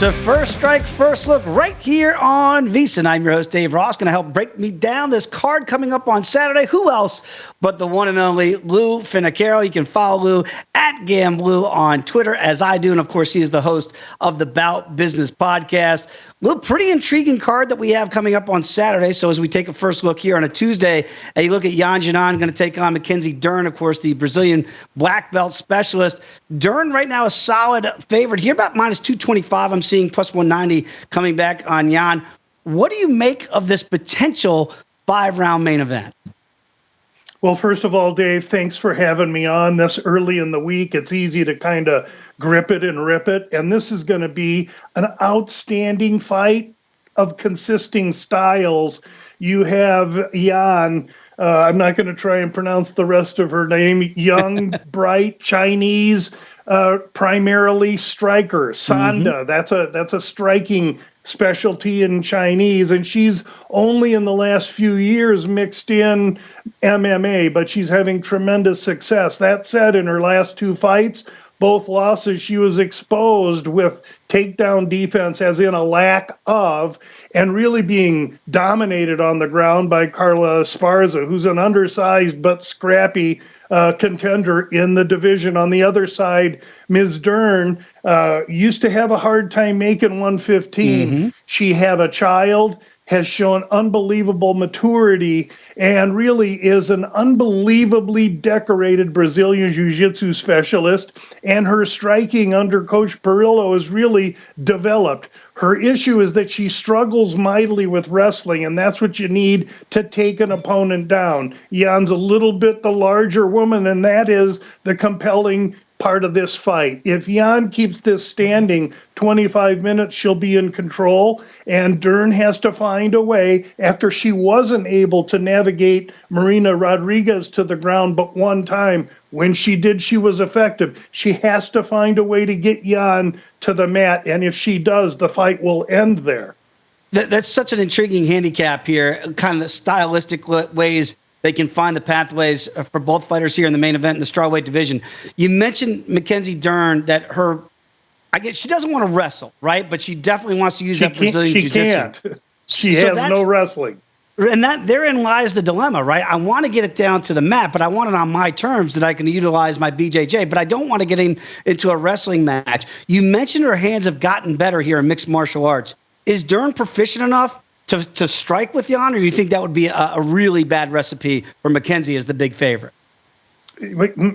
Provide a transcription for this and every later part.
to First Strike, First Look right here on VSiN. I'm your host, Dave Ross, going to help break me down this card coming up on Saturday. Who else but the one and only Lou Finocchiaro? You can follow Lou at GamBlue on Twitter, as I do. And, of course, he is the host of the Bout Business podcast. Lou, pretty intriguing card that we have coming up on Saturday. So as we take a first look here on a Tuesday, and you look at Xiaonan going to take on Mackenzie Dern, of course, the Brazilian black belt specialist. Dern right now a solid favorite here, about minus 225. I'm seeing plus 190 coming back on Yan. What do you make of this potential 5-round main event? Well, first of all, Dave, thanks for having me on this early in the week. It's easy to kind of grip it and rip it. And this is going to be an outstanding fight of consisting styles. You have Yan, I'm not going to try and pronounce the rest of her name, young, bright, Chinese, primarily striker. Sanda, that's a striking specialty in Chinese, and she's only in the last few years mixed in MMA, but she's having tremendous success. That said, in her last 2 fights, both losses, she was exposed with takedown defense, as in a lack of, and really being dominated on the ground by Carla Esparza, who's an undersized but scrappy contender in the division. On the other side, Ms. Dern used to have a hard time making 115. She had a child, has shown unbelievable maturity, and really is an unbelievably decorated Brazilian jiu-jitsu specialist, and her striking under Coach Perillo is really developed. Her issue is that she struggles mightily with wrestling, and that's what you need to take an opponent down. Jan's a little bit the larger woman, and that is the compelling part of this fight. If Yan keeps this standing 25 minutes, she'll be in control, and Dern has to find a way, after she wasn't able to navigate Marina Rodriguez to the ground but one time. When she did, she was effective. She has to find a way to get Yan to the mat, and if she does, the fight will end there. That's such an intriguing handicap here, kind of the stylistic ways they can find the pathways for both fighters here in the main event in the strawweight division. You mentioned Mackenzie Dern, that I guess she doesn't want to wrestle, right? But she definitely wants to use that Brazilian jiu-jitsu. She can't. She has no wrestling. And therein lies the dilemma, right? I want to get it down to the mat, but I want it on my terms that I can utilize my BJJ, but I don't want to get into a wrestling match. You mentioned her hands have gotten better here in mixed martial arts. Is Dern proficient enough to strike with Yan, or do you think that would be a really bad recipe for Mackenzie as the big favorite?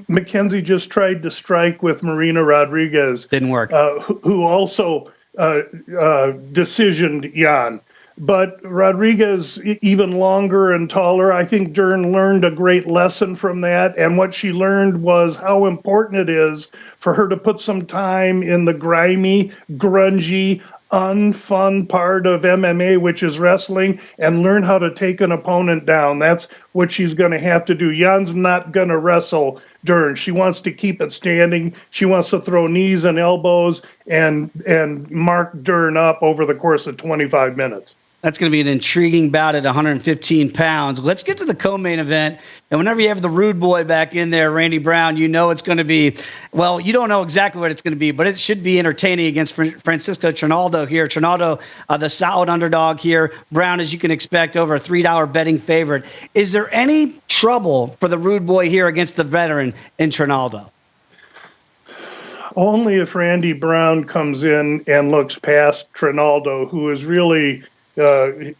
Mackenzie just tried to strike with Marina Rodriguez. Didn't work. Who also decisioned Yan. But Rodriguez, even longer and taller, I think Dern learned a great lesson from that. And what she learned was how important it is for her to put some time in the grimy, grungy, unfun part of MMA, which is wrestling, and learn how to take an opponent down. That's what she's going to have to do. Jan's not going to wrestle Dern. She wants to keep it standing. She wants to throw knees and elbows and mark Dern up over the course of 25 minutes. That's going to be an intriguing bout at 115 pounds. Let's get to the co-main event. And whenever you have the rude boy back in there, Randy Brown, you know it's going to be, well, you don't know exactly what it's going to be, but it should be entertaining against Francisco Trinaldo here. Trinaldo, the solid underdog here. Brown, as you can expect, over a $3 betting favorite. Is there any trouble for the rude boy here against the veteran in Trinaldo? Only if Randy Brown comes in and looks past Trinaldo, who is really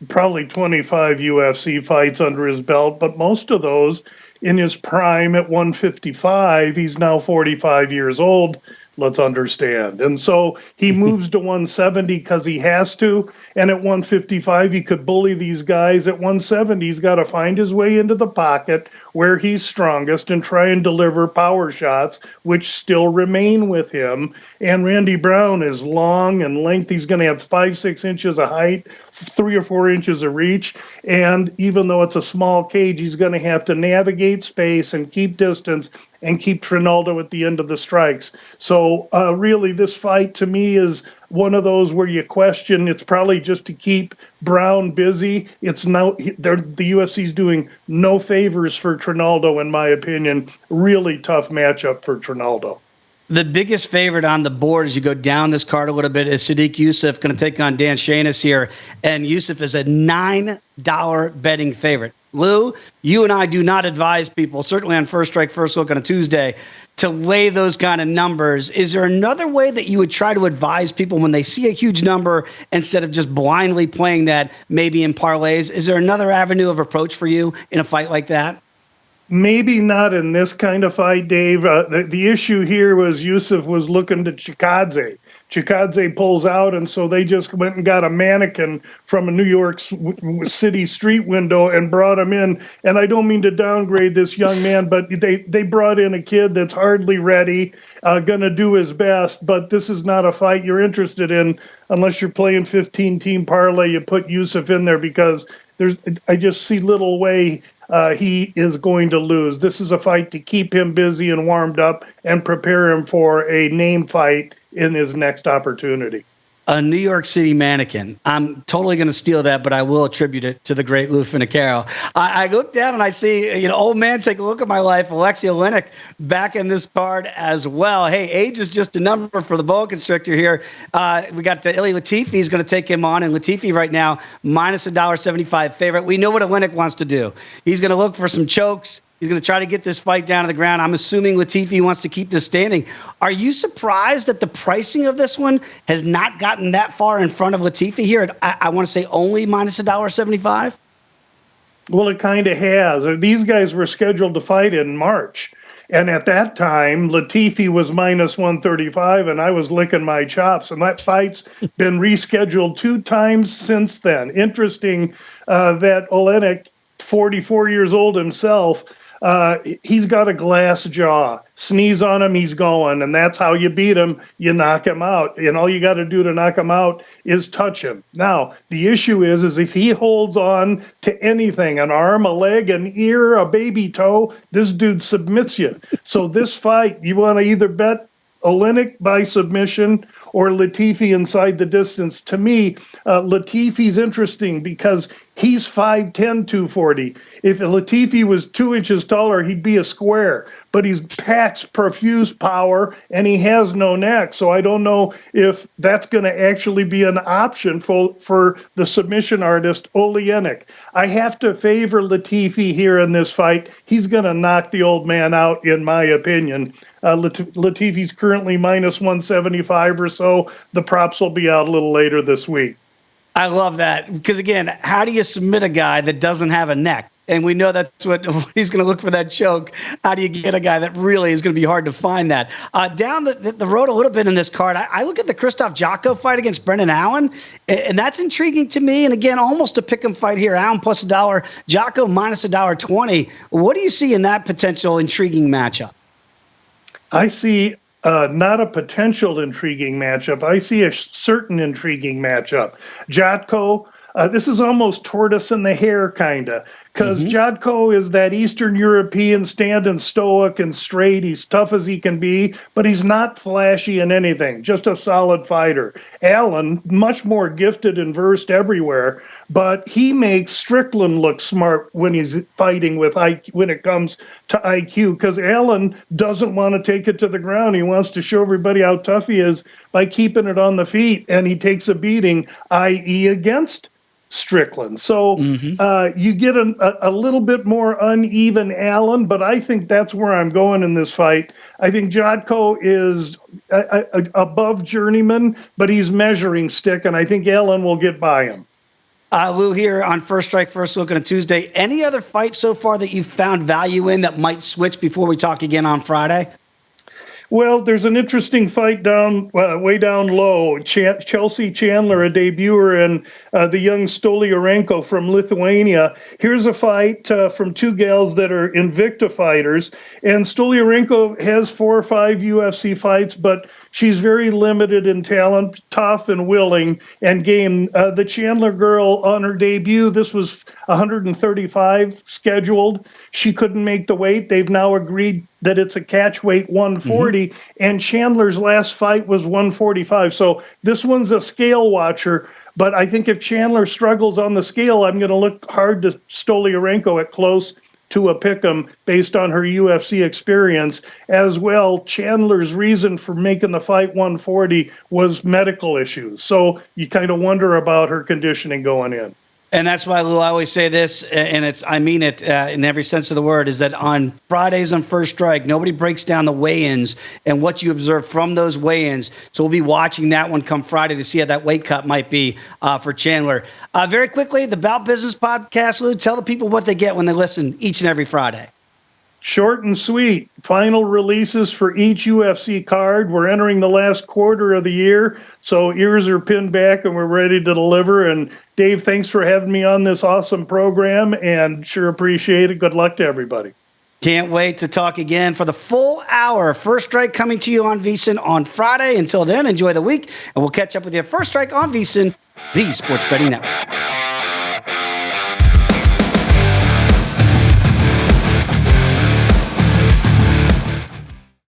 probably 25 UFC fights under his belt, but most of those in his prime at 155. He's now 45 years old, let's understand. And so he moves to 170 because he has to. And at 155, he could bully these guys. At 170, he's got to find his way into the pocket where he's strongest and try and deliver power shots, which still remain with him. And Randy Brown is long and length. He's going to have 5-6 inches of height, 3 or 4 inches of reach. And even though it's a small cage, he's going to have to navigate space and keep distance and keep Trinaldo at the end of the strikes. So really, this fight to me is one of those where you question. It's probably just to keep Brown busy. It's now the UFC's doing no favors for Trinaldo, in my opinion. Really tough matchup for Trinaldo. The biggest favorite on the board as you go down this card a little bit is Sadiq Yusuf, going to take on Dan Shein here. And Yusuf is a $9 betting favorite. Lou, you and I do not advise people, certainly on First Strike, First Look on a Tuesday, to lay those kind of numbers. Is there another way that you would try to advise people when they see a huge number instead of just blindly playing that maybe in parlays? Is there another avenue of approach for you in a fight like that? Maybe not in this kind of fight, Dave. The issue here was Yusuf was looking to Chikadze. Chikadze pulls out, and so they just went and got a mannequin from a New York City street window and brought him in. And I don't mean to downgrade this young man, but they brought in a kid that's hardly ready, going to do his best. But this is not a fight you're interested in unless you're playing 15-team parlay. You put Yusuf in there because I just see little way he is going to lose. This is a fight to keep him busy and warmed up and prepare him for a name fight in his next opportunity. A New York City mannequin. I'm totally going to steal that, but I will attribute it to the great Lou Finocchiaro. I look down and I see, old man, take a look at my life. Olynyk back in this card as well. Hey, age is just a number for the boa constrictor here. We got Ili Latifi. He's going to take him on, and Latifi right now minus $1.75 favorite. We know what Olynyk wants to do. He's going to look for some chokes. He's going to try to get this fight down to the ground. I'm assuming Latifi wants to keep this standing. Are you surprised that the pricing of this one has not gotten that far in front of Latifi here? I want to say only minus $1.75? Well, it kind of has. These guys were scheduled to fight in March. And at that time, Latifi was minus 135, and I was licking my chops. And that fight's been rescheduled 2 times since then. Interesting that Olynyk, 44 years old himself, he's got a glass jaw. Sneeze on him, he's going, and that's how you beat him. You knock him out, and all you got to do to knock him out is touch him. Now, the issue is if he holds on to anything, an arm, a leg, an ear, a baby toe, this dude submits you. So this fight, you want to either bet Olynyk by submission or Latifi inside the distance. To me, Latifi's interesting because he's 5'10", 240. If Latifi was 2 inches taller, he'd be a square. But he packs profuse power, and he has no neck. So I don't know if that's going to actually be an option for the submission artist, Olynyk. I have to favor Latifi here in this fight. He's going to knock the old man out, in my opinion. Latifi's currently minus 175 or so. The props will be out a little later this week. I love that because, again, how do you submit a guy that doesn't have a neck? And we know that's what he's going to look for, that choke. How do you get a guy that really is going to be hard to find that? Down the road a little bit in this card, I look at the Christoph Jocko fight against Brendan Allen, and that's intriguing to me. And, again, almost a pick'em fight here. Allen plus $1, Jocko minus $1.20. What do you see in that potential intriguing matchup? I see not a potential intriguing matchup. I see a certain intriguing matchup. Jocko, this is almost tortoise and the hare kind of, because Jocko is that Eastern European standing stoic and straight. He's tough as he can be, but he's not flashy in anything, just a solid fighter. Allen, much more gifted and versed everywhere, but he makes Strickland look smart when he's fighting with IQ, when it comes to IQ, because Allen doesn't want to take it to the ground. He wants to show everybody how tough he is by keeping it on the feet, and he takes a beating, i.e. against Strickland. So you get a little bit more uneven Allen, but I think that's where I'm going in this fight. I think Jocko is above journeyman, but he's measuring stick, and I think Allen will get by him. Lou, here on First Strike, First Look on a Tuesday. Any other fights so far that you've found value in that might switch before we talk again on Friday? Well, there's an interesting fight way down low. Chelsea Chandler, a debuter, and the young Stolyarenko from Lithuania. Here's a fight from 2 gals that are Invicta fighters. And Stolyarenko has 4 or 5 UFC fights, but she's very limited in talent, tough and willing and game. The Chandler girl on her debut, this was 135 scheduled. She couldn't make the weight. They've now agreed that it's a catch weight 140, and Chandler's last fight was 145. So this one's a scale watcher, but I think if Chandler struggles on the scale, I'm going to look hard to Stolyarenko at close to a pick'em based on her UFC experience. As well, Chandler's reason for making the fight 140 was medical issues. So you kind of wonder about her conditioning going in. And that's why, Lou, I always say this, and I mean it in every sense of the word, is that on Fridays on First Strike, nobody breaks down the weigh-ins and what you observe from those weigh-ins. So we'll be watching that one come Friday to see how that weight cut might be for Chandler. Very quickly, the Bout Business podcast, Lou, tell the people what they get when they listen each and every Friday. Short and sweet. Final releases for each UFC card. We're entering the last quarter of the year, so ears are pinned back and we're ready to deliver. And Dave, thanks for having me on this awesome program, and sure appreciate it. Good luck to everybody. Can't wait to talk again for the full hour. First Strike coming to you on VSiN on Friday. Until then, enjoy the week, and we'll catch up with you at First Strike on VSiN, the Sports Betting Network.